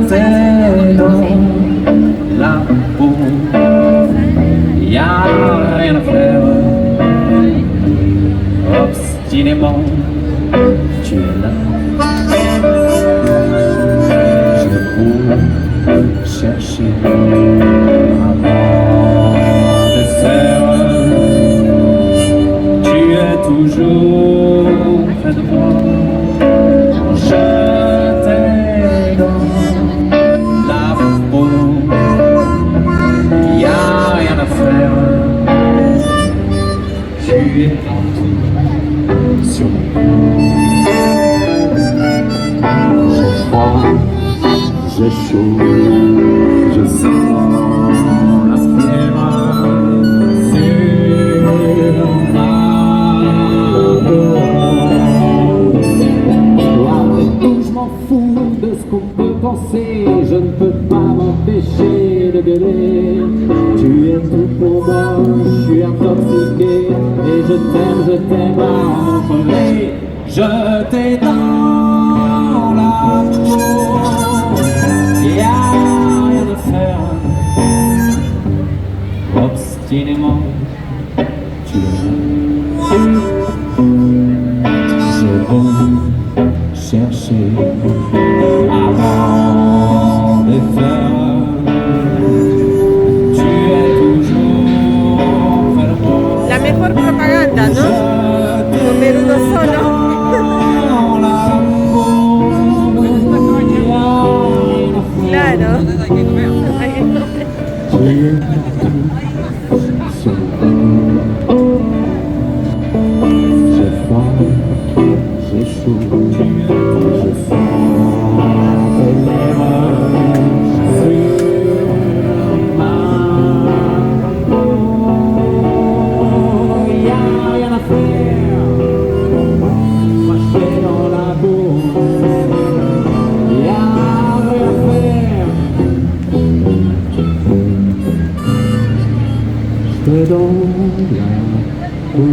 t'ai dans la peau, y'a rien à faire. Obstinément, tu es là. Je cours chercher avant de faire. Tu es toujours près de moi. Je t'ai dans la peau, y'a rien à faire. Tu es partout sur mon cou. J'ai froid, j'ai chaud, je sens la fièvre sur ma peau. Après tout, je m'en fous de ce qu'on peut penser. Je ne peux pas m'empêcher de gueuler. Tu es tout pour moi, je suis intoxiqué. Et je t'aime à en crever. Je t'ai dans la peau, y'a rien à faire. Obstinément, tu es là. J'ai beau chercher avant de faire. Tu es toujours près de moi. La mejor propaganda, ¿no? Comer uno solo. Claro. J'ai froid, j'ai chaud, je sens tes lèvres sur ma peau. Y'a rien à faire, marcher dans la boue. Y'a rien à faire. Je te donne la peau.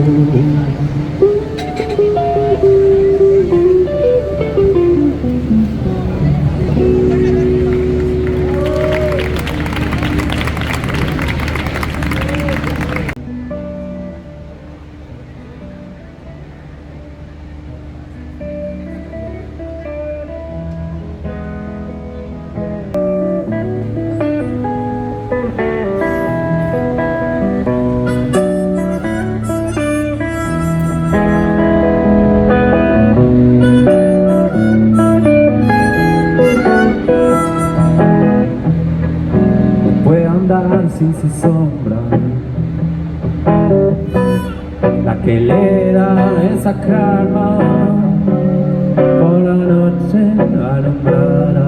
Sin su sombra, la que le da esa calma por la noche alumbrada.